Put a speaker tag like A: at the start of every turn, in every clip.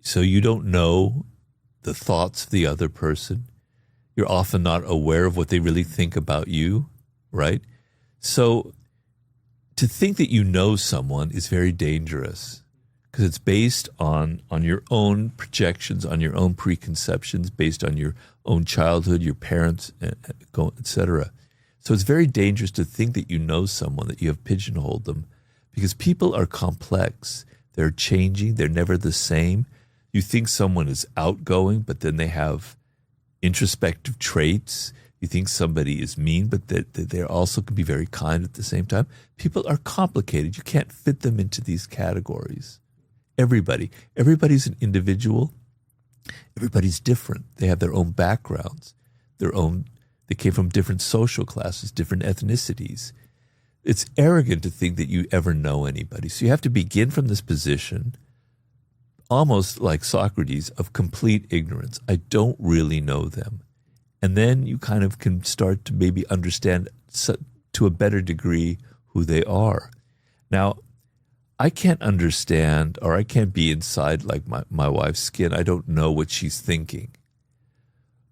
A: So you don't know the thoughts of the other person. You're often not aware of what they really think about you, right? So to think that you know someone is very dangerous because it's based on your own projections, on your own preconceptions, based on your own childhood, your parents, etc. So it's very dangerous to think that you know someone, that you have pigeonholed them, because people are complex. They're changing. They're never the same. You think someone is outgoing, but then they have introspective traits. You think somebody is mean, but that they also can be very kind at the same time. People are complicated. You can't fit them into these categories. Everybody's an individual. Everybody's different. They have their own backgrounds, they came from different social classes, different ethnicities. It's arrogant to think that you ever know anybody. So you have to begin from this position, almost like Socrates, of complete ignorance. I don't really know them. And then you kind of can start to maybe understand to a better degree who they are. Now, I can't understand, or I can't be inside like my wife's skin. I don't know what she's thinking.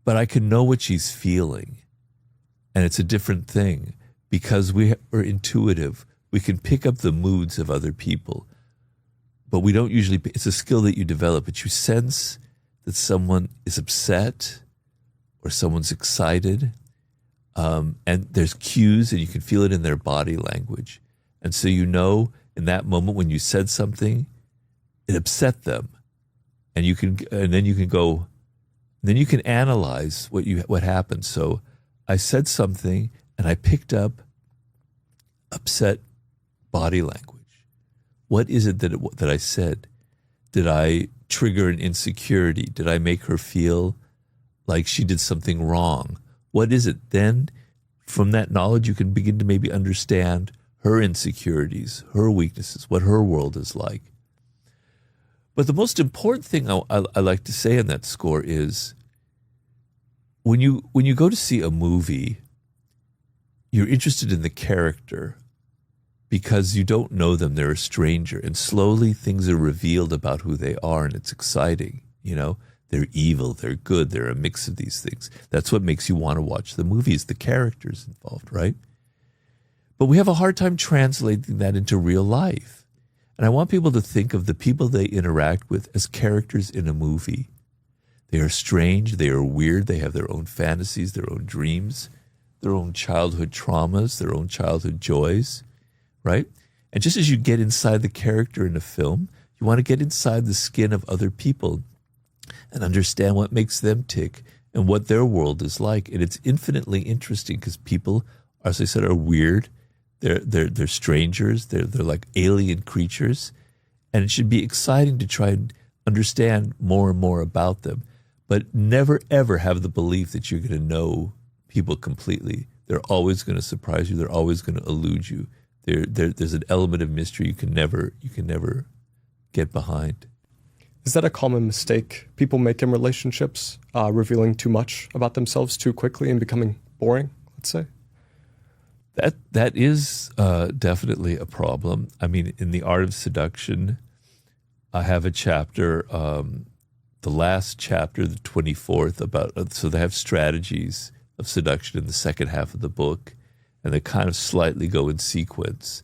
A: But I can know what she's feeling. And it's a different thing because we are intuitive. We can pick up the moods of other people. But we don't usually, it's a skill that you develop. But you sense that someone is upset or someone's excited. And there's cues and you can feel it in their body language. And so you know in that moment when you said something, it upset them. And then you can analyze what happened. So I said something and I picked up upset body language. What is it that I said? Did I trigger an insecurity? Did I make her feel like she did something wrong? What is it? Then from that knowledge, you can begin to maybe understand her insecurities, her weaknesses, what her world is like. But the most important thing I like to say on that score is when you go to see a movie, you're interested in the character because you don't know them, they're a stranger, and slowly things are revealed about who they are, and it's exciting. You know, they're evil, they're good, they're a mix of these things. That's what makes you want to watch the movies, the characters involved, right? But we have a hard time translating that into real life. And I want people to think of the people they interact with as characters in a movie. They are strange, they are weird, they have their own fantasies, their own dreams, their own childhood traumas, their own childhood joys, right? And just as you get inside the character in a film, you want to get inside the skin of other people and understand what makes them tick and what their world is like. And it's infinitely interesting because people, as I said, are weird. They're strangers. They're like alien creatures. And it should be exciting to try and understand more and more about them. But never, ever have the belief that you're going to know people completely. They're always going to surprise you. They're always going to elude you. There's an element of mystery you can never get behind.
B: Is that a common mistake people make in relationships, revealing too much about themselves too quickly and becoming boring, let's say?
A: That is definitely a problem. I mean, in The Art of Seduction, I have a chapter, the last chapter, the 24th, so they have strategies of seduction in the second half of the book, and they kind of slightly go in sequence,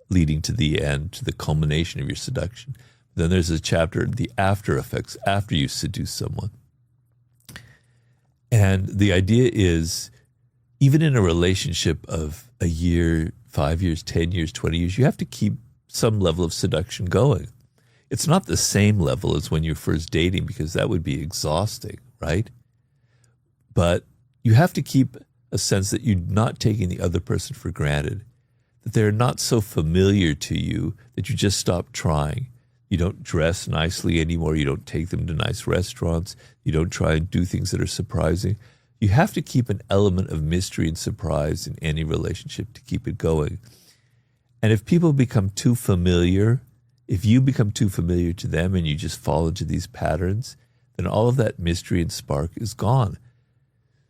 A: leading to the end, to the culmination of your seduction. Then there's a chapter, the after effects, after you seduce someone. And the idea is, even in a relationship of a year, 5 years, 10 years, 20 years, you have to keep some level of seduction going. It's not the same level as when you're first dating because that would be exhausting, right? But you have to keep a sense that you're not taking the other person for granted, that they're not so familiar to you that you just stop trying. You don't dress nicely anymore. You don't take them to nice restaurants. You don't try and do things that are surprising. You have to keep an element of mystery and surprise in any relationship to keep it going. And if people become too familiar, if you become too familiar to them and you just fall into these patterns, then all of that mystery and spark is gone.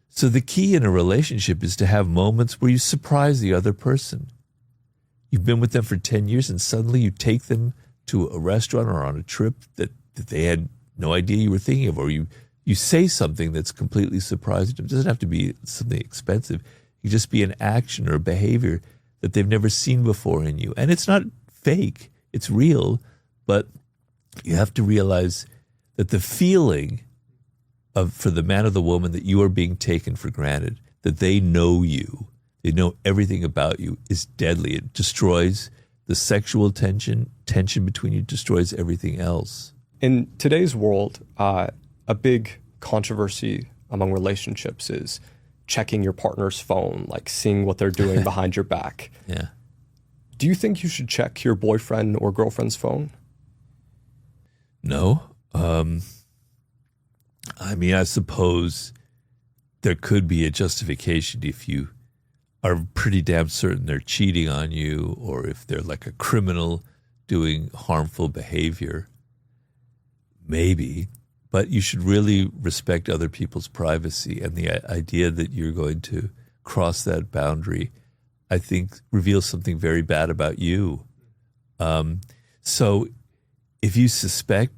A: So the key in a relationship is to have moments where you surprise the other person. You've been with them for 10 years and suddenly you take them to a restaurant or on a trip that they had no idea you were thinking of, or you say something that's completely surprising to them. It doesn't have to be something expensive. It can just be an action or a behavior that they've never seen before in you. And it's not fake, it's real, but you have to realize that the feeling for the man or the woman that you are being taken for granted, that they know you, they know everything about you, is deadly. It destroys the sexual tension between you, destroys everything else.
B: In today's world, a big controversy among relationships is checking your partner's phone, like seeing what they're doing behind your back.
A: Yeah.
B: Do you think you should check your boyfriend or girlfriend's phone?
A: No. I mean, I suppose there could be a justification if you are pretty damn certain they're cheating on you, or if they're like a criminal doing harmful behavior. Maybe. But you should really respect other people's privacy, and the idea that you're going to cross that boundary, I think, reveals something very bad about you. So if you suspect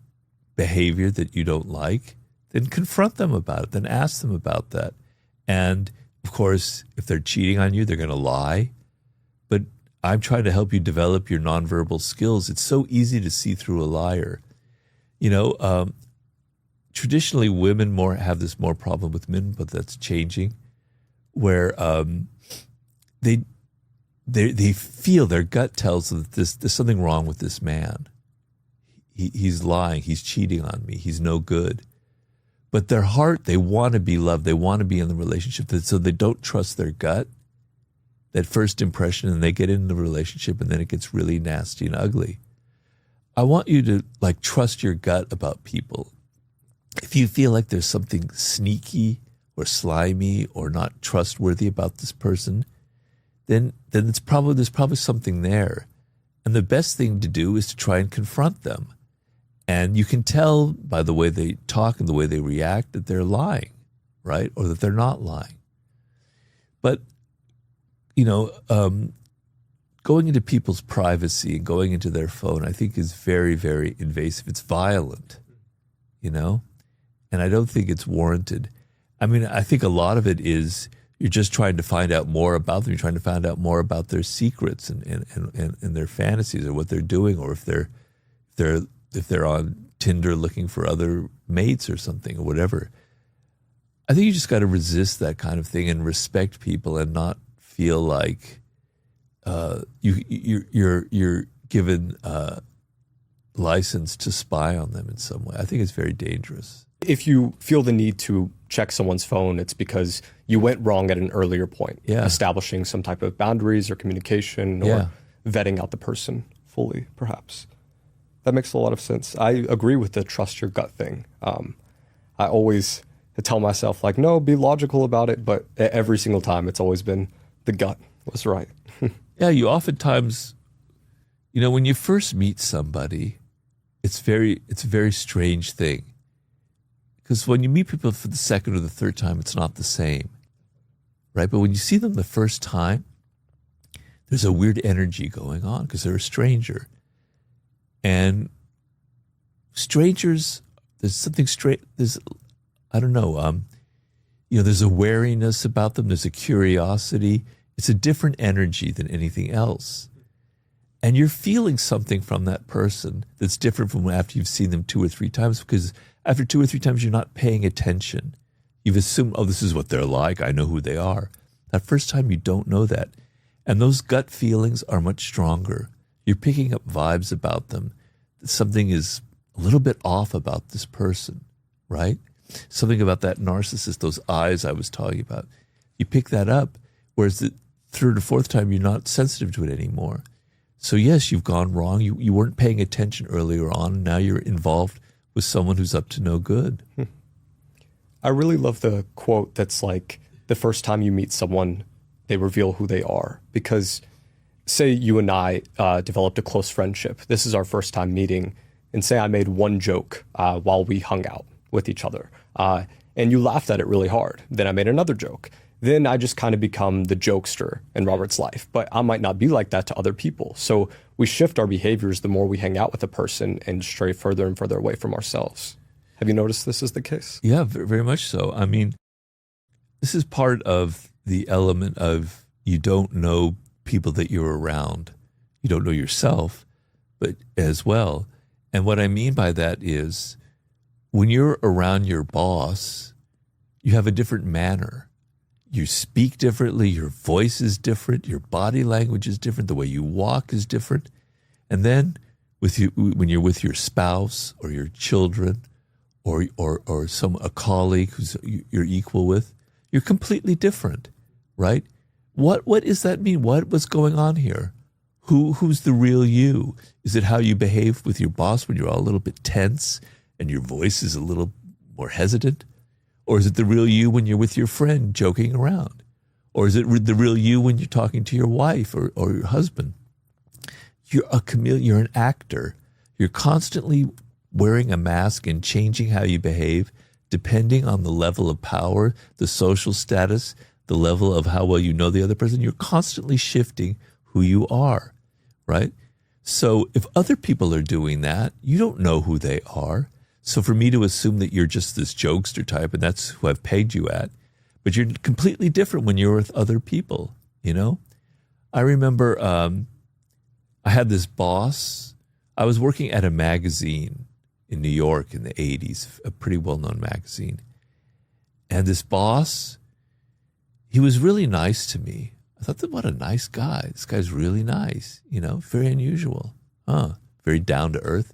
A: behavior that you don't like, then confront them about it, then ask them about that. And of course, if they're cheating on you, they're going to lie. But I'm trying to help you develop your nonverbal skills. It's so easy to see through a liar. You know, traditionally women have this more problem with men, but that's changing, where they feel, their gut tells them that there's something wrong with this man. He's lying, he's cheating on me, he's no good. But their heart, they want to be loved, they want to be in the relationship, so they don't trust their gut, that first impression, and they get into the relationship, and then it gets really nasty and ugly. I want you to trust your gut about people. If you feel like there's something sneaky or slimy or not trustworthy about this person, then there's probably something there. And the best thing to do is to try and confront them. And you can tell by the way they talk and the way they react that they're lying, right? Or that they're not lying. But, going into people's privacy and going into their phone, I think is very, very invasive. It's violent, and I don't think it's warranted. I mean, I think a lot of it is you're just trying to find out more about them. You're trying to find out more about their secrets and their fantasies, or what they're doing, or if they're on Tinder looking for other mates or something, or whatever. I think you just got to resist that kind of thing and respect people, and not feel like you're given license to spy on them in some way. I think it's very dangerous.
B: If you feel the need to check someone's phone, it's because you went wrong at an earlier point, establishing some type of boundaries or communication, or vetting out the person fully, perhaps. That makes a lot of sense. I agree with the trust your gut thing. I always tell myself, no, be logical about it, but every single time it's always been the gut was right.
A: Yeah, you oftentimes, when you first meet somebody, it's a very strange thing. Because when you meet people for the second or the third time, it's not the same, right? But when you see them the first time, there's a weird energy going on because they're a stranger. And strangers, there's something strange, there's a wariness about them, there's a curiosity. It's a different energy than anything else. And you're feeling something from that person that's different from after you've seen them 2 or 3 times, because after 2 or 3 times, you're not paying attention. You've assumed, this is what they're like, I know who they are. That first time, you don't know that. And those gut feelings are much stronger. You're picking up vibes about them. Something is a little bit off about this person, right? Something about that narcissist, those eyes I was talking about. You pick that up, whereas the 3rd or 4th time, you're not sensitive to it anymore. So yes, you've gone wrong. You weren't paying attention earlier on, and now you're involved with someone who's up to no good.
B: I really love the quote that's like, the first time you meet someone, they reveal who they are. Because say you and I developed a close friendship. This is our first time meeting. And say I made one joke while we hung out with each other. And you laughed at it really hard. Then I made another joke. Then I just kind of become the jokester in Robert's life. But I might not be like that to other people. So we shift our behaviors the more we hang out with a person and stray further and further away from ourselves. Have you noticed this is the case?
A: Yeah, very much so. I mean, this is part of the element of you don't know people that you're around. You don't know yourself, but as well. And what I mean by that is when you're around your boss, you have a different manner. You speak differently, your voice is different, your body language is different, the way you walk is different. And then when you're with your spouse or your children or a colleague who's you're equal with, you're completely different, right? What does that mean? What's going on here? Who's the real you? Is it how you behave with your boss when you're all a little bit tense and your voice is a little more hesitant? Or is it the real you when you're with your friend joking around? Or is it the real you when you're talking to your wife or your husband? You're a chameleon, you're an actor. You're constantly wearing a mask and changing how you behave depending on the level of power, the social status, the level of how well you know the other person. You're constantly shifting who you are, right? So if other people are doing that, you don't know who they are. So for me to assume that you're just this jokester type and that's who I've pegged you at, but you're completely different when you're with other people, you know? I remember I had this boss. I was working at a magazine in New York in the 80s, a pretty well-known magazine. And this boss, he was really nice to me. I thought, what a nice guy. This guy's really nice, you know, very unusual. Very down to earth.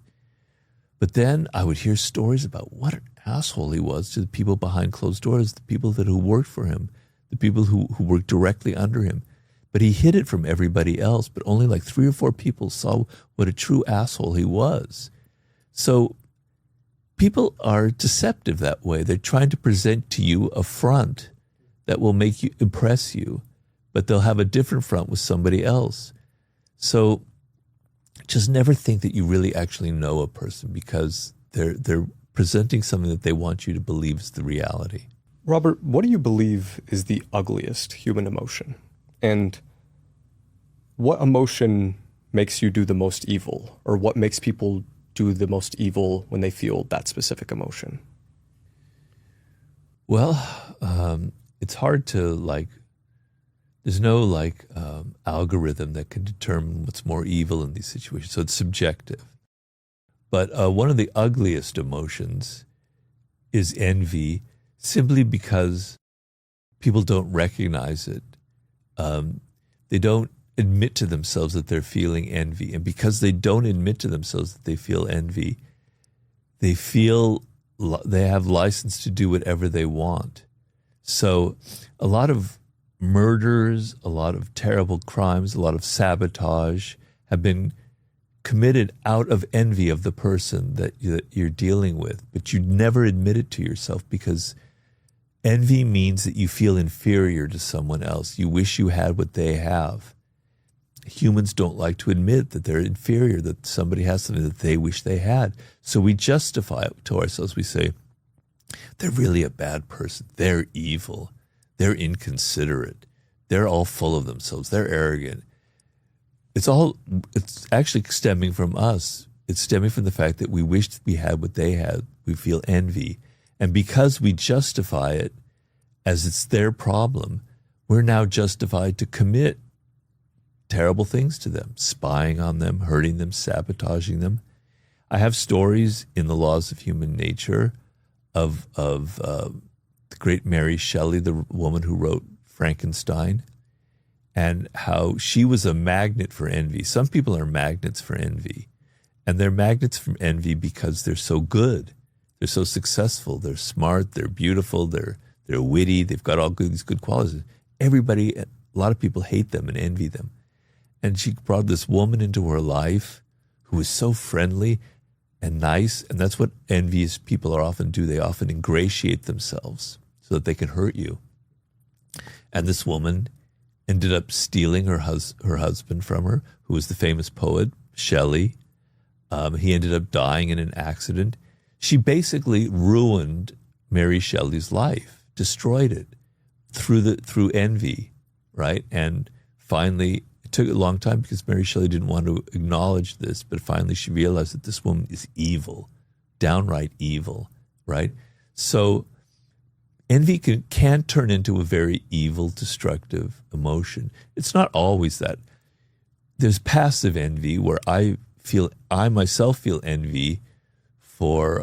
A: But then I would hear stories about what an asshole he was to the people behind closed doors, the people who worked for him, the people who worked directly under him. But he hid it from everybody else, but only like 3 or 4 people saw what a true asshole he was. So people are deceptive that way. They're trying to present to you a front that will make you impress you, but they'll have a different front with somebody else. So just never think that you really actually know a person because they're presenting something that they want you to believe is the reality.
B: Robert, what do you believe is the ugliest human emotion? And what emotion makes you do the most evil? Or what makes people do the most evil when they feel that specific emotion?
A: Well, it's hard to there's no algorithm that can determine what's more evil in these situations. So it's subjective. But one of the ugliest emotions is envy, simply because people don't recognize it. They don't admit to themselves that they're feeling envy. And because they don't admit to themselves that they feel envy, they feel they have license to do whatever they want. So a lot of murders, a lot of terrible crimes, a lot of sabotage have been committed out of envy of the person that you're dealing with. But you never admit it to yourself because envy means that you feel inferior to someone else. You wish you had what they have. Humans don't like to admit that they're inferior, that somebody has something that they wish they had. So we justify it to ourselves. We say, they're really a bad person. They're evil. They're inconsiderate. They're all full of themselves. They're arrogant. It's actually stemming from us. It's stemming from the fact that we wished we had what they had. We feel envy. And because we justify it as it's their problem, we're now justified to commit terrible things to them, spying on them, hurting them, sabotaging them. I have stories in the Laws of Human Nature of the great Mary Shelley, the woman who wrote Frankenstein, and how she was a magnet for envy. Some people are magnets for envy, and they're magnets from envy because they're so good. They're so successful. They're smart. They're beautiful. They're witty. They've got all these good qualities. A lot of people hate them and envy them. And she brought this woman into her life who was so friendly and nice. And that's what envious people often do. They often ingratiate themselves so that they can hurt you. And this woman ended up stealing her husband from her, who was the famous poet, Shelley. He ended up dying in an accident. She basically ruined Mary Shelley's life, destroyed it through envy, right? And finally, it took a long time because Mary Shelley didn't want to acknowledge this, but finally she realized that this woman is evil, downright evil, right? So envy can turn into a very evil, destructive emotion. It's not always that. There's passive envy where I myself feel envy for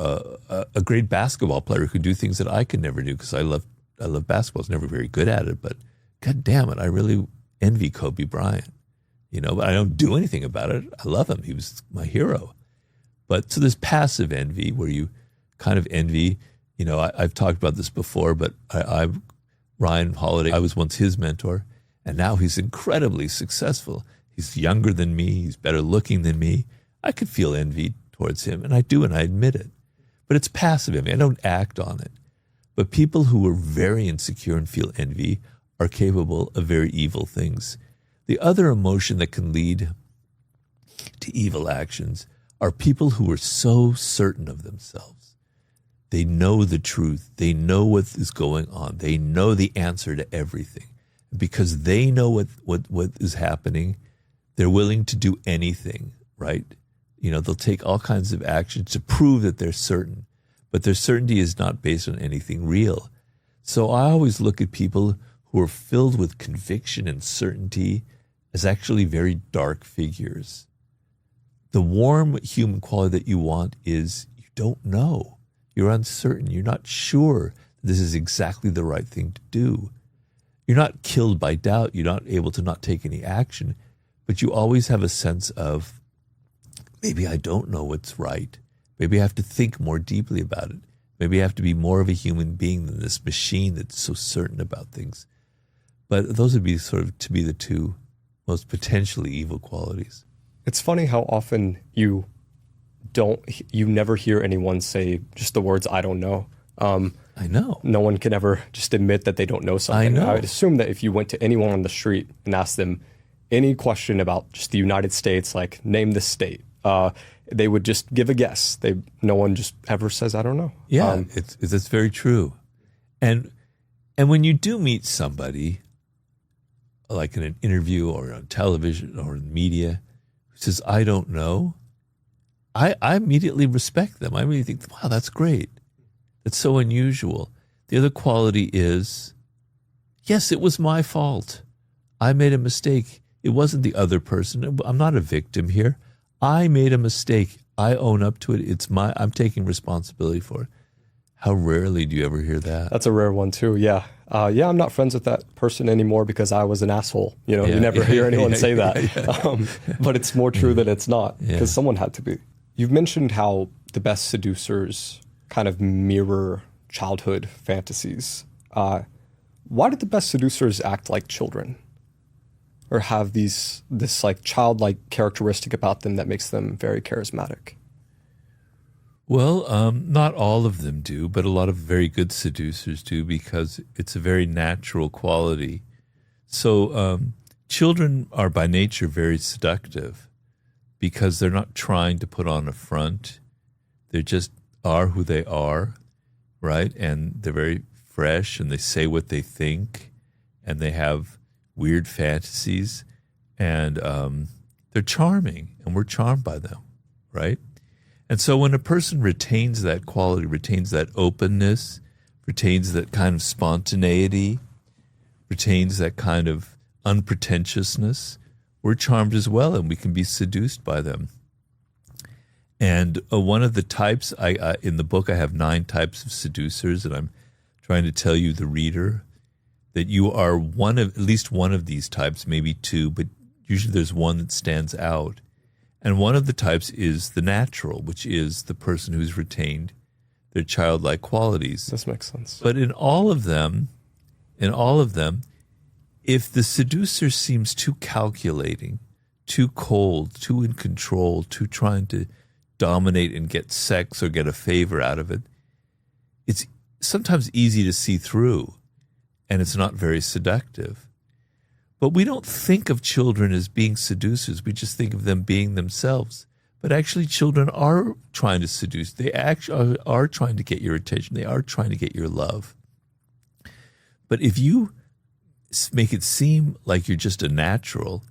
A: a great basketball player who can do things that I could never do because I love basketball. I was never very good at it, but God damn it, I really envy Kobe Bryant. But I don't do anything about it. I love him. He was my hero. But so there's passive envy where you kind of envy. I've talked about this before, but Ryan Holiday, I was once his mentor, and now he's incredibly successful. He's younger than me. He's better looking than me. I could feel envy towards him, and I do, and I admit it. But it's passive envy. I don't act on it. But people who are very insecure and feel envy are capable of very evil things. The other emotion that can lead to evil actions are people who are so certain of themselves. They know the truth. They know what is going on. They know the answer to everything. Because they know what is happening, they're willing to do anything, right? They'll take all kinds of actions to prove that they're certain. But their certainty is not based on anything real. So I always look at people who are filled with conviction and certainty as actually very dark figures. The warm human quality that you want is you don't know. You're uncertain. You're not sure this is exactly the right thing to do. You're not killed by doubt. You're not able to not take any action, but you always have a sense of, maybe I don't know what's right. Maybe I have to think more deeply about it. Maybe I have to be more of a human being than this machine that's so certain about things. But those would be sort of, to me, the two most potentially evil qualities.
B: It's funny how often you never hear anyone say just the words, I don't know.
A: I know.
B: No one can ever just admit that they don't know something.
A: I know.
B: I would assume that if you went to anyone on the street and asked them any question about just the United States, like name the state, they would just give a guess. No one just ever says, I don't know.
A: Yeah, it's very true. And when you do meet somebody, like in an interview or on television or in media, who says, I don't know, I immediately respect them. I immediately think, wow, that's great. That's so unusual. The other quality is, yes, it was my fault. I made a mistake. It wasn't the other person. I'm not a victim here. I made a mistake. I own up to it. I'm taking responsibility for it. How rarely do you ever hear that?
B: That's a rare one too. Yeah. I'm not friends with that person anymore because I was an asshole. You never hear anyone say that. But it's more true that it's not because someone had to be. You've mentioned how the best seducers kind of mirror childhood fantasies. Why did the best seducers act like children? Or have this like childlike characteristic about them that makes them very charismatic?
A: Well, not all of them do, but a lot of very good seducers do because it's a very natural quality. So children are by nature very seductive because they're not trying to put on a front. They just are who they are, right? And they're very fresh and they say what they think and they have weird fantasies and they're charming and we're charmed by them, right? And so when a person retains that quality, retains that openness, retains that kind of spontaneity, retains that kind of unpretentiousness, we're charmed as well and we can be seduced by them. And one of the types, in the book I have 9 types of seducers, and I'm trying to tell you, the reader, that you are at least one of these types, maybe 2, but usually there's one that stands out. And one of the types is the natural, which is the person who's retained their childlike qualities.
B: This makes sense.
A: But in all of them, if the seducer seems too calculating, too cold, too in control, too trying to dominate and get sex or get a favor out of it, it's sometimes easy to see through, and it's not very seductive. But we don't think of children as being seducers. We just think of them being themselves. But actually, children are trying to seduce. They actually are trying to get your attention. They are trying to get your love. But if you make it seem like you're just a natural,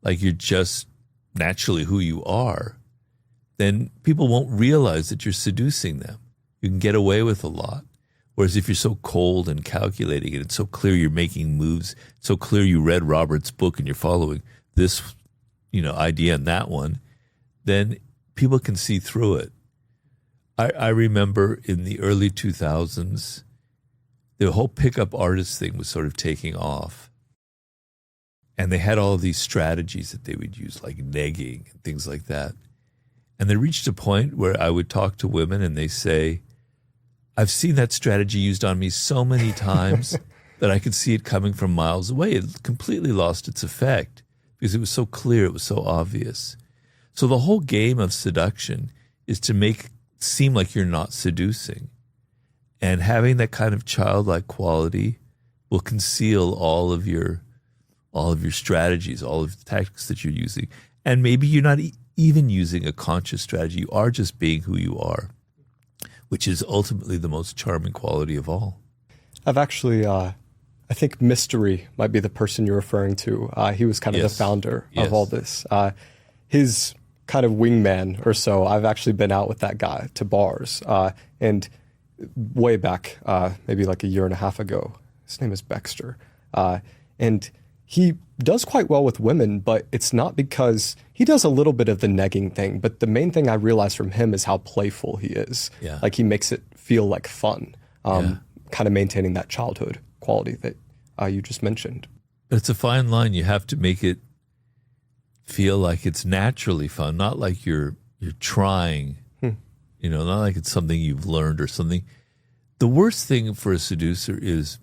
A: like you're just naturally who you are, then people won't realize that you're seducing them. You can get away with a lot. Whereas if you're so cold and calculating and it's so clear you're making moves, so clear you read Robert's book and you're following this, idea and that one, then people can see through it. I remember in the early 2000s, the whole pickup artist thing was sort of taking off. And they had all of these strategies that they would use, like negging and things like that. And they reached a point where I would talk to women and they say, I've seen that strategy used on me so many times that I could see it coming from miles away. It completely lost its effect because it was so clear, it was so obvious. So the whole game of seduction is to make it seem like you're not seducing. And having that kind of childlike quality will conceal all of your strategies, all of the tactics that you're using. And maybe you're not even using a conscious strategy. You are just being who you are, which is ultimately the most charming quality of all.
B: I've actually, I think Mystery might be the person you're referring to. He was kind of the founder of all this. His kind of wingman or so, I've actually been out with that guy to bars. And way back, maybe like a year and a half ago, his name is Baxter. And he does quite well with women, but it's not because he does a little bit of the negging thing. But the main thing I realized from him is how playful he is. Yeah. Like he makes it feel like fun, kind of maintaining that childhood quality that you just mentioned.
A: But it's a fine line. You have to make it feel like it's naturally fun, not like you're trying, not like it's something you've learned or something. The worst thing for a seducer is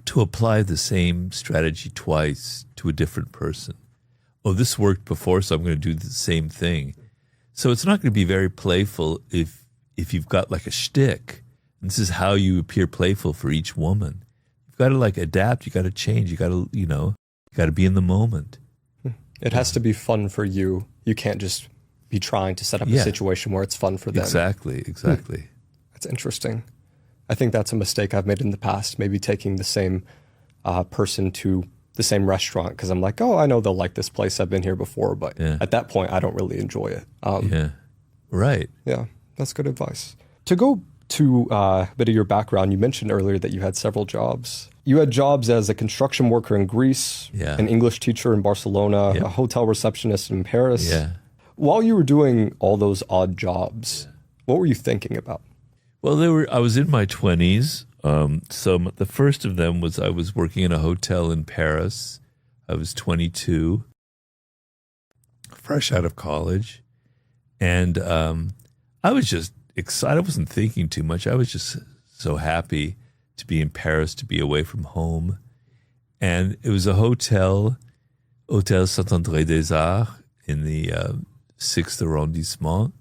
A: to apply the same strategy twice to a different person. Oh, this worked before, so I'm going to do the same thing. So it's not going to be very playful if you've got like a shtick. And this is how you appear playful for each woman. You've got to like adapt. You got to change. You got to, you got to be in the moment.
B: It has to be fun for you. You can't just be trying to set up a situation where it's fun for them.
A: Exactly.
B: That's interesting. I think that's a mistake I've made in the past, maybe taking the same person to the same restaurant because I'm like, oh, I know they'll like this place. I've been here before. But at that point, I don't really enjoy it.
A: Right.
B: Yeah, that's good advice. To go to a bit of your background, you mentioned earlier that you had several jobs. You had jobs as a construction worker in Greece, an English teacher in Barcelona, a hotel receptionist in Paris. While you were doing all those odd jobs, what were you thinking about?
A: Well, I was in my 20s. So the first of them was I was working in a hotel in Paris. I was 22, fresh out of college. And I was just excited. I wasn't thinking too much. I was just so happy to be in Paris, to be away from home. And it was a Hotel Saint-André des Arts in the 6th arrondissement,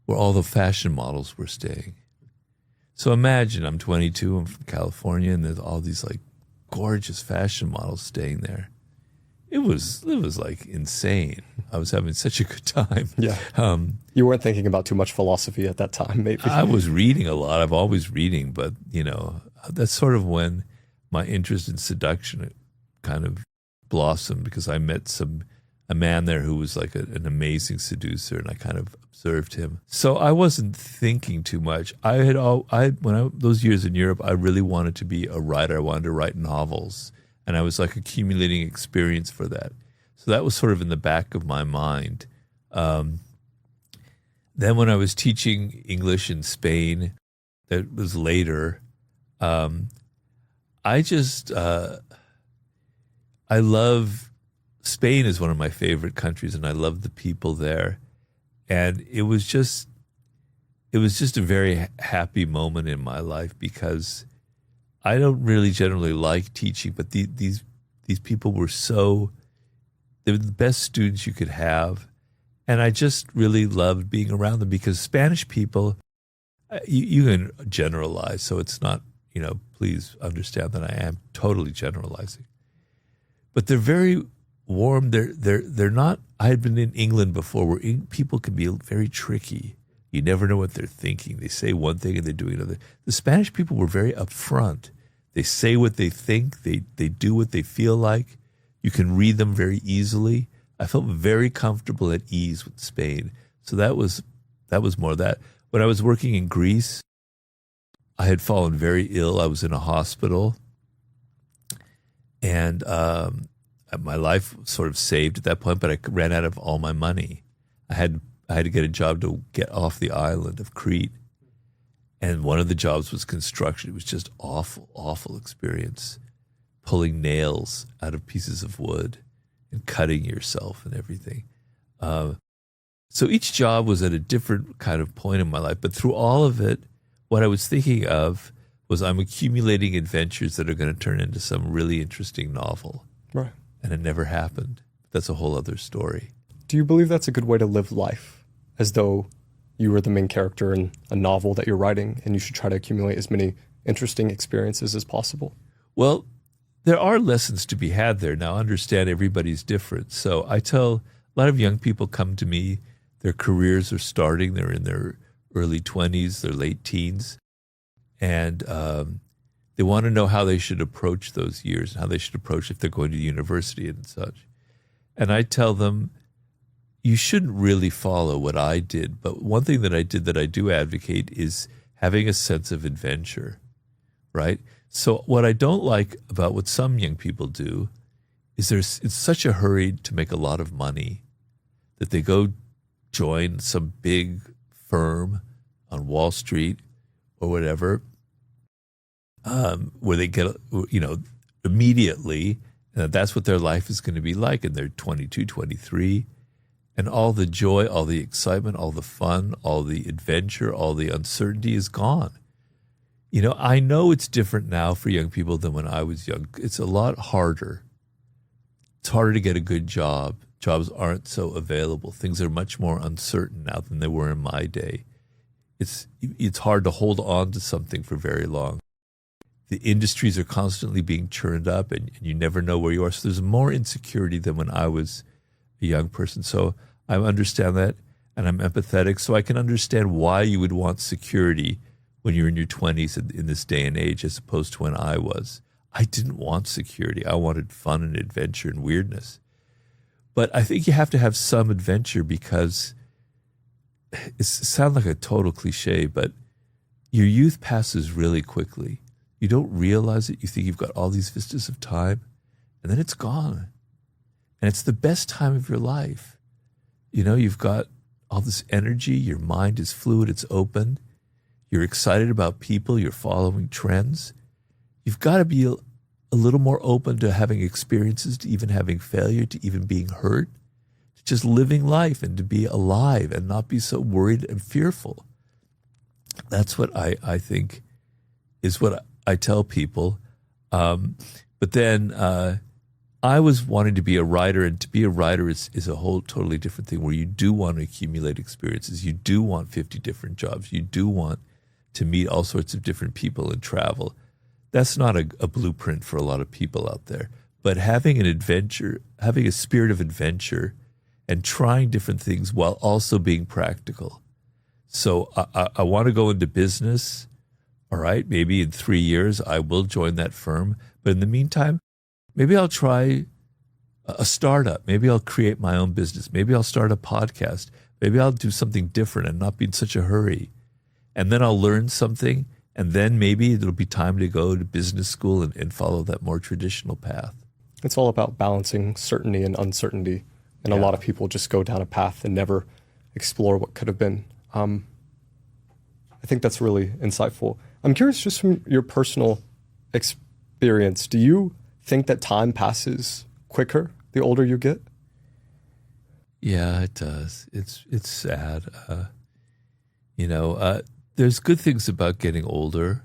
A: where all the fashion models were staying. So imagine I'm 22, I'm from California, and there's all these like gorgeous fashion models staying there. It was like insane. I was having such a good time.
B: Yeah. You weren't thinking about too much philosophy at that time, maybe.
A: I was reading a lot. I'm always reading, but that's sort of when my interest in seduction kind of blossomed because I met a man there who was like an amazing seducer, and I kind of observed him. So I wasn't thinking too much. Those years in Europe, I really wanted to be a writer. I wanted to write novels, and I was like accumulating experience for that. So that was sort of in the back of my mind. Then when I was teaching English in Spain, that was later, I love Spain is one of my favorite countries, and I love the people there. And it was just a very happy moment in my life because I don't really generally like teaching, but these people were they were the best students you could have. And I just really loved being around them because Spanish people, you can generalize, so it's not, please understand that I am totally generalizing. But they're very warm. They're not. I had been in England before, where people can be very tricky. You never know what they're thinking. They say one thing and they do another. The Spanish people were very upfront. They say what they think. They do what they feel like. You can read them very easily. I felt very comfortable at ease with Spain. So that was more that. When I was working in Greece, I had fallen very ill. I was in a hospital, and my life was sort of saved at that point, but I ran out of all my money. I had to get a job to get off the island of Crete. And one of the jobs was construction. It was just awful, awful experience. Pulling nails out of pieces of wood and cutting yourself and everything. So each job was at a different kind of point in my life. But through all of it, what I was thinking of was I'm accumulating adventures that are going to turn into some really interesting novel.
B: Right.
A: And it never happened. That's a whole other story.
B: Do you believe that's a good way to live life? As though you were the main character in a novel that you're writing and you should try to accumulate as many interesting experiences as possible?
A: Well, there are lessons to be had there. Now, understand everybody's different. So I tell a lot of young people come to me, their careers are starting, they're in their early 20s, their late teens, and they want to know how they should approach those years and how they should approach if they're going to university and such. And I tell them, you shouldn't really follow what I did, but one thing that I did that I do advocate is having a sense of adventure, right? So what I don't like about what some young people do is there's in such a hurry to make a lot of money that they go join some big firm on Wall Street or whatever, where they get, immediately, that's what their life is going to be like, and they're 22, 23. And all the joy, all the excitement, all the fun, all the adventure, all the uncertainty is gone. I know it's different now for young people than when I was young. It's a lot harder. It's harder to get a good job. Jobs aren't so available. Things are much more uncertain now than they were in my day. It's hard to hold on to something for very long. The industries are constantly being churned up, and you never know where you are. So there's more insecurity than when I was a young person. So I understand that, and I'm empathetic. So I can understand why you would want security when you're in your 20s in this day and age, as opposed to when I was. I didn't want security. I wanted fun and adventure and weirdness. But I think you have to have some adventure, because it sounds like a total cliche, but your youth passes really quickly. You don't realize it. You think you've got all these vistas of time, and then it's gone. And it's the best time of your life. You've got all this energy. Your mind is fluid. It's open. You're excited about people. You're following trends. You've got to be a little more open to having experiences, to even having failure, to even being hurt, to just living life and to be alive and not be so worried and fearful. That's what I think is what I tell people. But then I was wanting to be a writer, and to be a writer is a whole totally different thing, where you do want to accumulate experiences. You do want 50 different jobs. You do want to meet all sorts of different people and travel. That's not a blueprint for a lot of people out there. But having an adventure, having a spirit of adventure and trying different things while also being practical. So I want to go into business. All right, maybe in 3 years I will join that firm. But in the meantime, maybe I'll try a startup. Maybe I'll create my own business. Maybe I'll start a podcast. Maybe I'll do something different and not be in such a hurry. And then I'll learn something, and then maybe it'll be time to go to business school and follow that more traditional path.
B: It's all about balancing certainty and uncertainty. And a lot of people just go down a path and never explore what could have been. I think that's really insightful. I'm curious, just from your personal experience, do you think that time passes quicker the older you get?
A: Yeah, it does. It's sad. There's good things about getting older.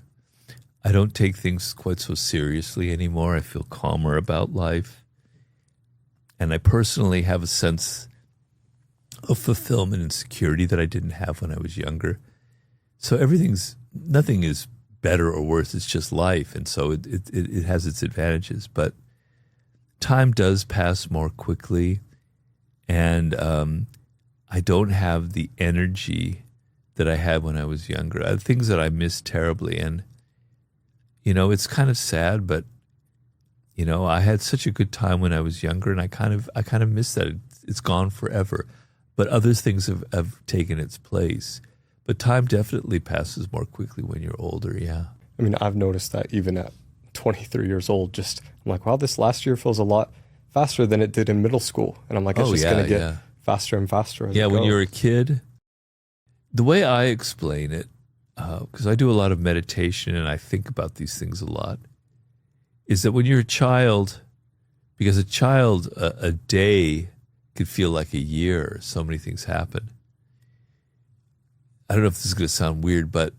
A: I don't take things quite so seriously anymore. I feel calmer about life. And I personally have a sense of fulfillment and security that I didn't have when I was younger. So nothing is better or worse. It's just life. And so it has its advantages. But time does pass more quickly. And I don't have the energy that I had when I was younger. I have things that I miss terribly. And, it's kind of sad, but, I had such a good time when I was younger, and I kind of miss that. It's gone forever. But other things have taken its place. But time definitely passes more quickly when you're older, yeah.
B: I mean, I've noticed that even at 23 years old, just I'm like, wow, this last year feels a lot faster than it did in middle school. And I'm like, it's just going to get faster and faster as
A: Yeah,
B: it
A: when
B: goes.
A: you're a kid, the way I explain it, because I do a lot of meditation and I think about these things a lot, is that when you're a child, because a child, a day could feel like a year. So many things happen. I don't know if this is going to sound weird, but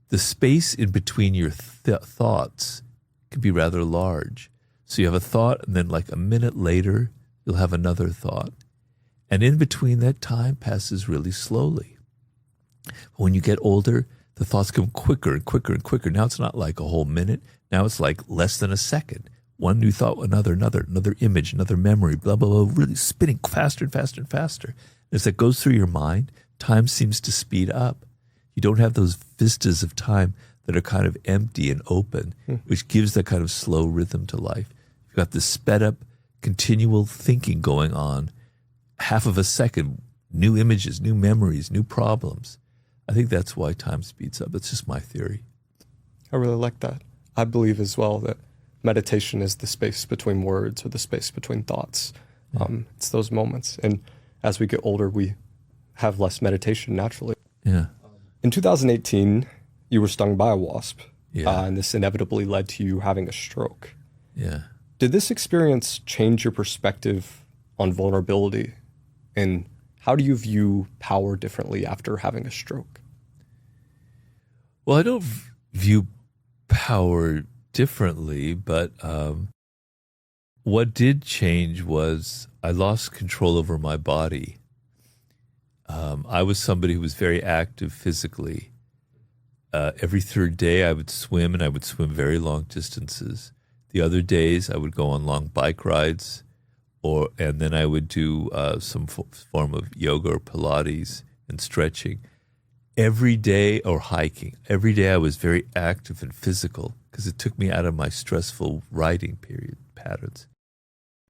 A: the space in between your thoughts can be rather large. So you have a thought, and then like a minute later, you'll have another thought. And in between that time passes really slowly. When you get older, the thoughts come quicker and quicker and quicker. Now it's not like a whole minute. Now it's like less than a second. One new thought, another image, another memory, blah, blah, blah, really spinning faster and faster and faster. As that goes through your mind, time seems to speed up. You don't have those vistas of time that are kind of empty and open, which gives that kind of slow rhythm to life. You've got this sped up, continual thinking going on, half of a second, new images, new memories, new problems. I think that's why time speeds up. That's just my theory.
B: I really like that. I believe as well that meditation is the space between words or the space between thoughts. It's those moments. And as we get older, we have less meditation naturally.
A: Yeah.
B: In 2018, you were stung by a wasp,
A: Yeah.
B: and this inevitably led to you having a stroke.
A: Yeah.
B: Did this experience change your perspective on vulnerability? And how do you view power differently after having a stroke?
A: Well, I don't view power differently, but what did change was I lost control over my body. I was somebody who was very active physically. Every third day I would swim, and I would swim very long distances. The other days I would go on long bike rides, and then I would do some form of yoga or Pilates and stretching. Every day, or hiking, every day I was very active and physical because it took me out of my stressful writing period patterns.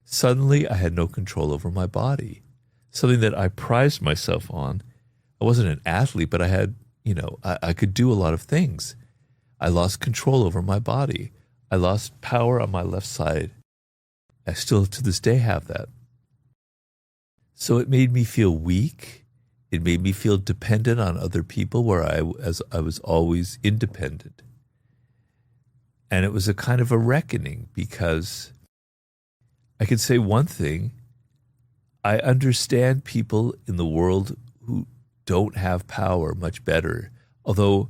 A: Suddenly I had no control over my body, something that I prized myself on. I wasn't an athlete, but I had, I could do a lot of things. I lost control over my body. I lost power on my left side. I still to this day have that. So it made me feel weak. It made me feel dependent on other people where I was always independent. And it was a kind of a reckoning because I could say one thing. I understand people in the world who don't have power much better. Although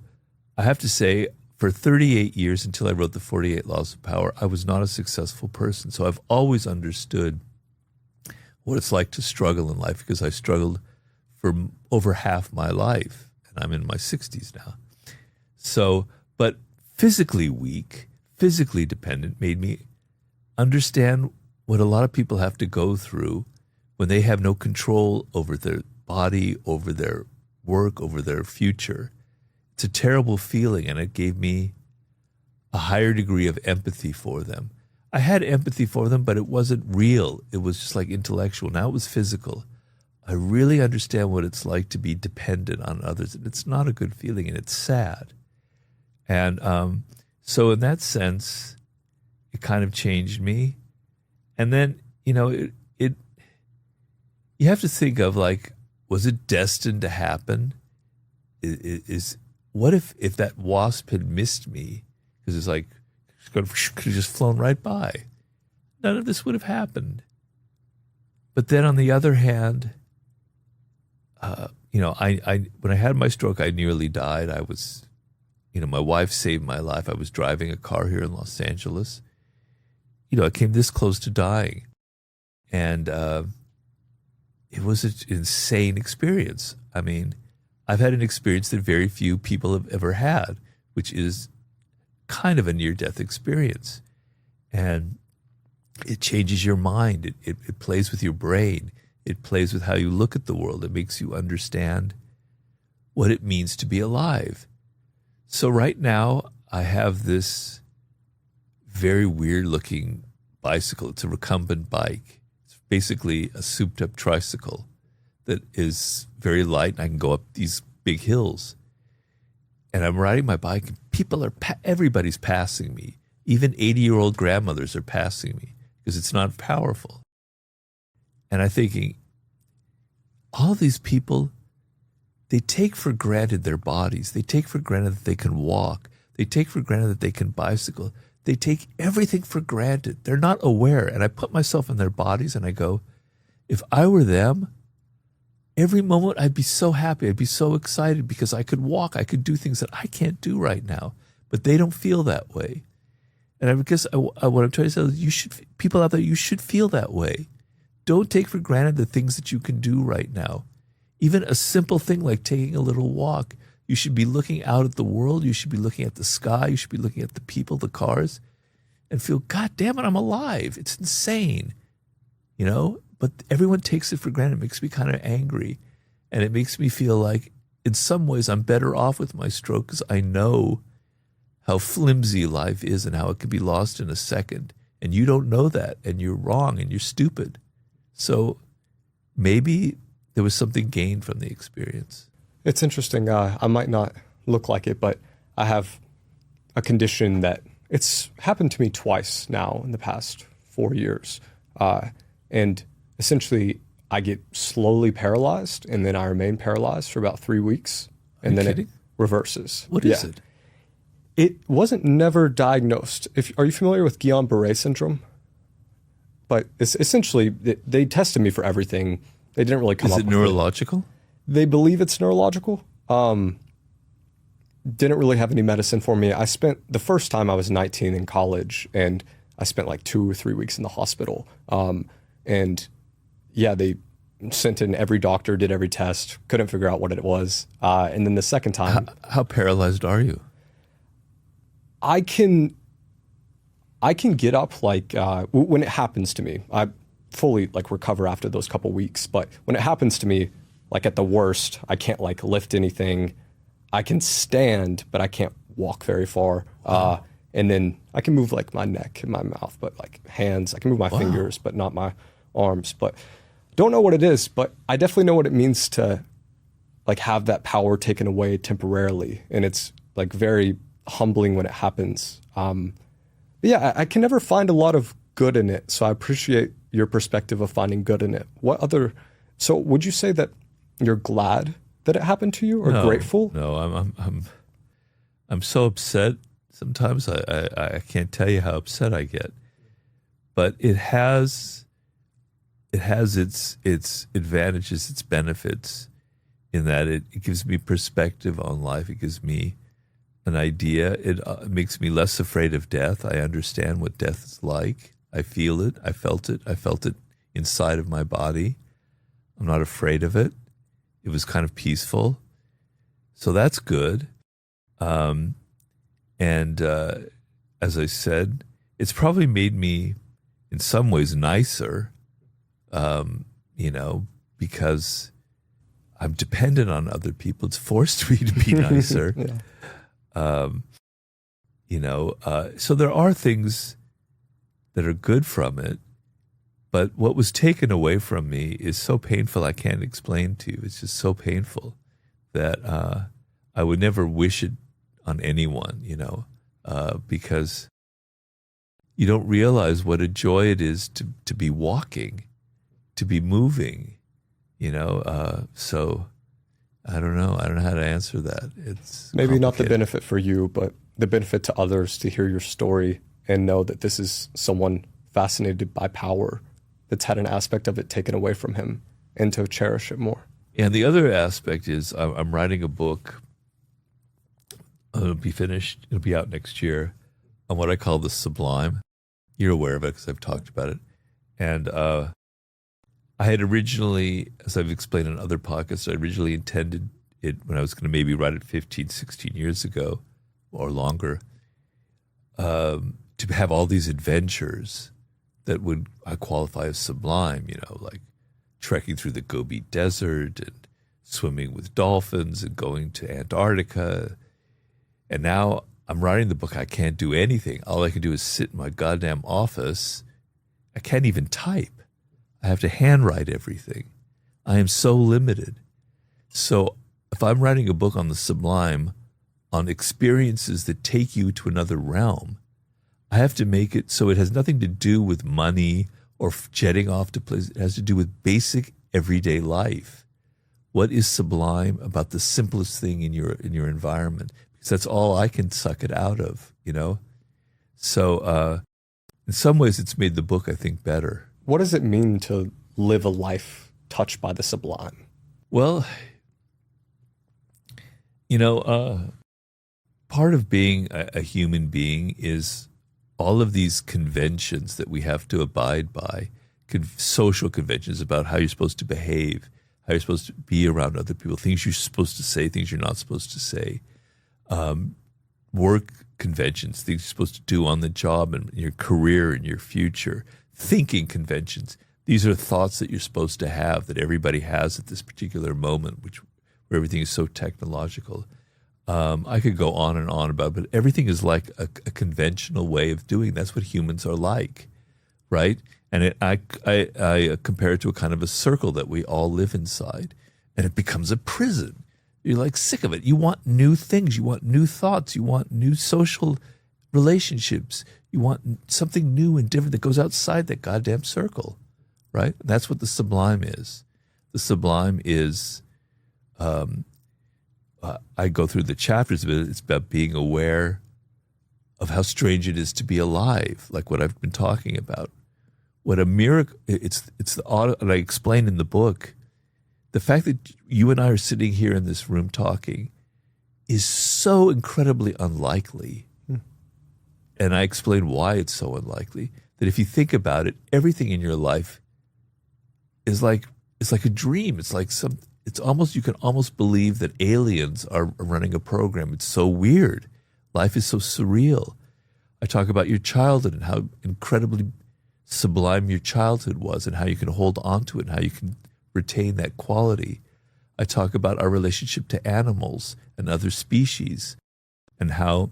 A: I have to say, for 38 years until I wrote the 48 Laws of Power, I was not a successful person. So I've always understood what it's like to struggle in life because I struggled for over half my life, and I'm in my 60s now. So, but physically weak, physically dependent made me understand what a lot of people have to go through when they have no control over their body, over their work, over their future. It's a terrible feeling, and it gave me a higher degree of empathy for them. I had empathy for them, but it wasn't real. It was just like intellectual. Now it was physical. I really understand what it's like to be dependent on others. And it's not a good feeling, and it's sad. And so in that sense, it kind of changed me. And then, you have to think of like, was it destined to happen? What if that wasp had missed me? Because it's like, could have just flown right by. None of this would have happened. But then on the other hand, when I had my stroke, I nearly died. I was, my wife saved my life. I was driving a car here in Los Angeles. I came this close to dying. And it was an insane experience. I mean, I've had an experience that very few people have ever had, which is kind of a near-death experience. And it changes your mind. It plays with your brain. It plays with how you look at the world. It makes you understand what it means to be alive. So right now, I have this very weird-looking bicycle. It's a recumbent bike. It's basically a souped-up tricycle that is very light, and I can go up these big hills. and I'm riding my bike, and everybody's passing me. Even 80-year-old grandmothers are passing me because it's not powerful. And I'm thinking, all these people, they take for granted their bodies. They take for granted that they can walk. They take for granted that they can bicycle. They take everything for granted. They're not aware. And I put myself in their bodies and I go, if I were them, every moment I'd be so happy. I'd be so excited because I could walk. I could do things that I can't do right now. But they don't feel that way. And I guess what I'm trying to say is people out there, you should feel that way. Don't take for granted the things that you can do right now. Even a simple thing like taking a little walk. You should be looking out at the world. You should be looking at the sky. You should be looking at the people, the cars, and feel, God damn it, I'm alive. It's insane, you know? But everyone takes it for granted. It makes me kind of angry. And it makes me feel like in some ways I'm better off with my stroke because I know how flimsy life is and how it could be lost in a second. And you don't know that, and you're wrong, and you're stupid. So maybe there was something gained from the experience.
B: It's interesting. I might not look like it, but I have a condition that it's happened to me twice now in the past 4 years. And essentially, I get slowly paralyzed, and then I remain paralyzed for about 3 weeks, and then it reverses.
A: What is it?
B: It wasn't never diagnosed. Are you familiar with Guillain-Barré syndrome? But it's essentially, they tested me for everything. They didn't really come up with it.
A: Is it neurological?
B: They believe it's neurological. Didn't really have any medicine for me. I spent the first time I was 19 in college, and I spent like 2 or 3 weeks in the hospital. And yeah, they sent in every doctor, did every test, couldn't figure out what it was. And then the second time,
A: how paralyzed are you?
B: I can get up like when it happens to me. I fully like recover after those couple weeks, but when it happens to me, like at the worst, I can't like lift anything. I can stand, but I can't walk very far. And then I can move like my neck and my mouth, but like hands, I can move my fingers, but not my arms. But don't know what it is, but I definitely know what it means to like have that power taken away temporarily. And it's like very humbling when it happens. But yeah, I can never find a lot of good in it. So I appreciate your perspective of finding good in it. So would you say that you're glad that it happened to you, or grateful?
A: No, I'm so upset. Sometimes I can't tell you how upset I get, but it has its advantages, its benefits, in that it gives me perspective on life. It gives me an idea. It makes me less afraid of death. I understand what death is like. I feel it. I felt it. I felt it inside of my body. I'm not afraid of it. It was kind of peaceful. So that's good. And as I said, it's probably made me in some ways nicer, because I'm dependent on other people. It's forced me to be nicer. So there are things that are good from it, but what was taken away from me is so painful I can't explain to you. It's just so painful that I would never wish it on anyone, because you don't realize what a joy it is to be walking, to be moving, so I don't know. I don't know how to answer that. It's
B: maybe not the benefit for you, but the benefit to others to hear your story and know that this is someone fascinated by power that's had an aspect of it taken away from him, and to cherish it more.
A: And the other aspect is I'm writing a book. It'll be finished. It'll be out next year on what I call the sublime. You're aware of it because I've talked about it. And I had originally, as I've explained on other podcasts, I originally intended it when I was going to maybe write it 15, 16 years ago or longer, to have all these adventures that would qualify as sublime, like trekking through the Gobi Desert and swimming with dolphins and going to Antarctica. And now I'm writing the book. I can't do anything. All I can do is sit in my goddamn office. I can't even type. I have to handwrite everything. I am so limited. So if I'm writing a book on the sublime, on experiences that take you to another realm. I have to make it so it has nothing to do with money or jetting off to places. It has to do with basic everyday life. What is sublime about the simplest thing in your environment? Because that's all I can suck it out of, you know? So in some ways it's made the book, I think, better.
B: What does it mean to live a life touched by the sublime?
A: Well, you know, part of being a human being is all of these conventions that we have to abide by, social conventions about how you're supposed to behave, how you're supposed to be around other people, things you're supposed to say, things you're not supposed to say, work conventions, things you're supposed to do on the job and your career and your future, thinking conventions. These are thoughts that you're supposed to have, that everybody has at this particular moment, where everything is so technological. I could go on and on about it, but everything is like a conventional way of doing. That's what humans are like, right? And I compare it to a kind of a circle that we all live inside, and it becomes a prison. You're like sick of it. You want new things. You want new thoughts. You want new social relationships. You want something new and different that goes outside that goddamn circle, right? That's what the sublime is. The sublime is, I go through the chapters of it. It's about being aware of how strange it is to be alive, like what I've been talking about. What a miracle! It's the auto, and I explain in the book, the fact that you and I are sitting here in this room talking is so incredibly unlikely. And I explain why it's so unlikely. That if you think about it, everything in your life is like a dream. It's almost, you can almost believe that aliens are running a program. It's so weird. Life is so surreal. I talk about your childhood and how incredibly sublime your childhood was and how you can hold on to it and how you can retain that quality. I talk about our relationship to animals and other species and how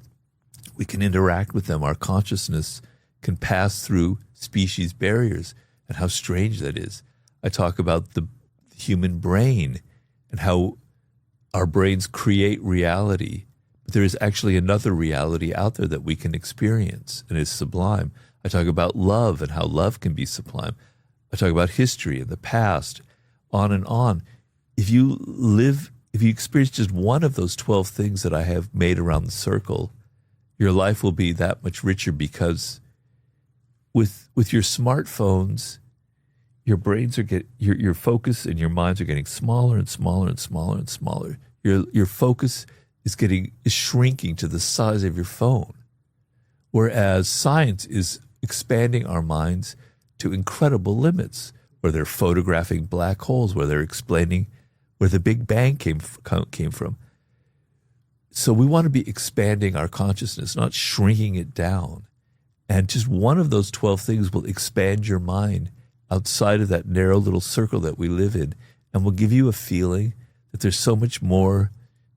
A: we can interact with them. Our consciousness can pass through species barriers and how strange that is. I talk about the human brain and how our brains create reality, but there is actually another reality out there that we can experience and is sublime. I talk about love and how love can be sublime. I talk about history and the past, on and on. If you experience just one of those 12 things that I have made around the circle, your life will be that much richer, because with your smartphones, your brains are your focus and your minds are getting smaller and smaller and smaller and smaller. Your focus is shrinking to the size of your phone. Whereas science is expanding our minds to incredible limits, where they're photographing black holes, where they're explaining where the Big Bang came from. So we want to be expanding our consciousness, not shrinking it down. And just one of those 12 things will expand your mind outside of that narrow little circle that we live in, and will give you a feeling that there's so much more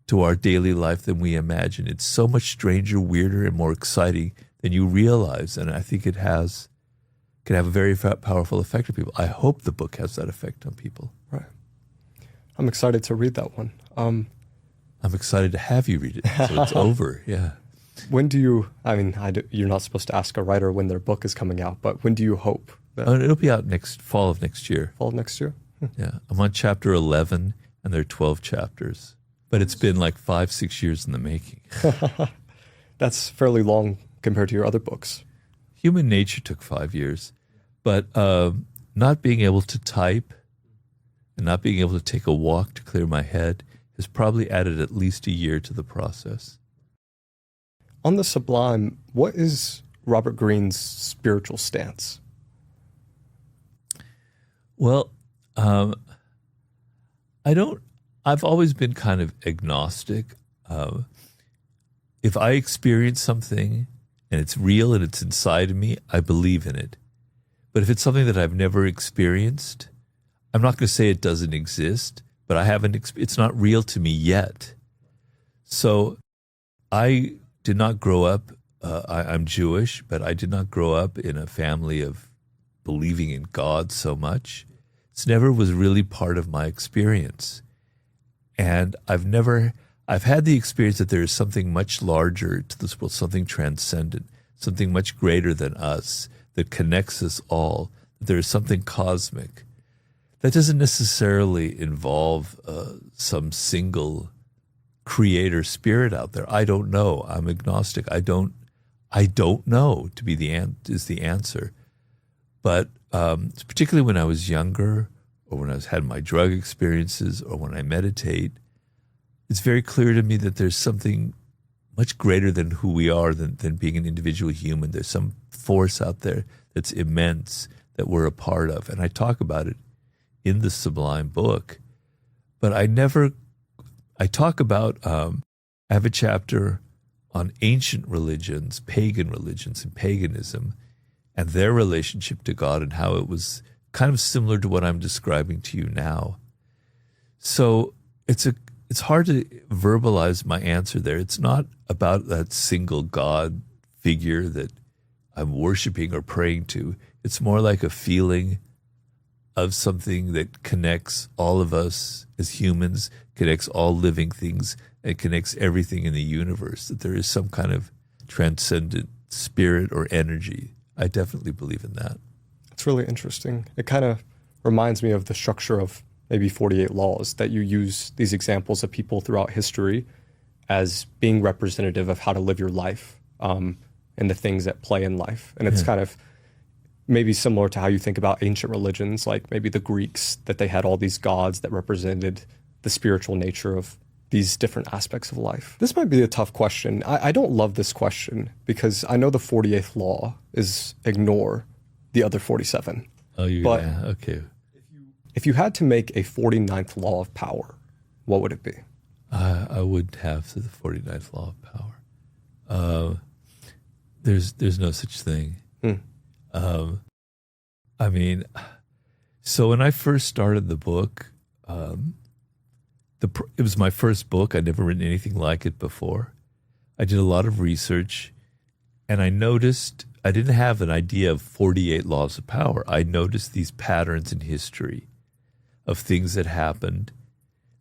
A: to our daily life than we imagine. It's so much stranger, weirder, and more exciting than you realize. And I think it can have a very powerful effect on people. I hope the book has that effect on people.
B: Right. I'm excited to read that one. I'm
A: excited to have you read it, so it's over. Yeah.
B: When do you, you're not supposed to ask a writer when their book is coming out, but when do you hope that?
A: It'll be out fall of next year.
B: Fall of next year?
A: Yeah. I'm on chapter 11, and there are 12 chapters. But it's been like 5-6 years in the making.
B: That's fairly long compared to your other books.
A: Human Nature took 5 years. But not being able to type and not being able to take a walk to clear my head has probably added at least a year to the process.
B: On the sublime, what is Robert Greene's spiritual stance?
A: Well, I've always been kind of agnostic. If I experience something and it's real and it's inside of me, I believe in it. But if it's something that I've never experienced, I'm not going to say it doesn't exist, but it's not real to me yet. So I did not grow up, I'm Jewish, but I did not grow up in a family of believing in God so much. It's never was really part of my experience. And I've had the experience that there is something much larger to this world, something transcendent, something much greater than us that connects us all. That there is something cosmic. That doesn't necessarily involve some single creator spirit out there. I don't know. I'm agnostic. I don't know to be is the answer. But particularly when I was younger, or when I had my drug experiences, or when I meditate, it's very clear to me that there's something much greater than who we are, than being an individual human. There's some force out there that's immense that we're a part of. And I talk about it in the Sublime book. But I talk about, I have a chapter on ancient religions, pagan religions, and paganism, and their relationship to God, and how it was kind of similar to what I'm describing to you now. So it's hard to verbalize my answer there. It's not about that single God figure that I'm worshiping or praying to. It's more like a feeling of something that connects all of us as humans, connects all living things, and connects everything in the universe, that there is some kind of transcendent spirit or energy. I definitely believe in that.
B: It's really interesting. It kind of reminds me of the structure of maybe 48 Laws, that you use these examples of people throughout history as being representative of how to live your life, and the things that play in life. And it's kind of maybe similar to how you think about ancient religions, like maybe the Greeks, that they had all these gods that represented the spiritual nature of these different aspects of life. This might be a tough question. I don't love this question, because I know the 48th law is ignore the other 47.
A: Oh, okay.
B: If you had to make a 49th law of power, what would it be?
A: I would have the 49th law of power. There's no such thing. I mean, so when I first started the book, it was my first book. I'd never written anything like it before. I did a lot of research, and I noticed I didn't have an idea of 48 laws of power. I noticed these patterns in history of things that happened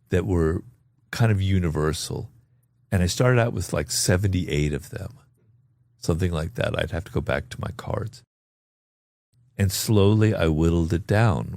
A: that were kind of universal. And I started out with like 78 of them, something like that. I'd have to go back to my cards. And slowly I whittled it down.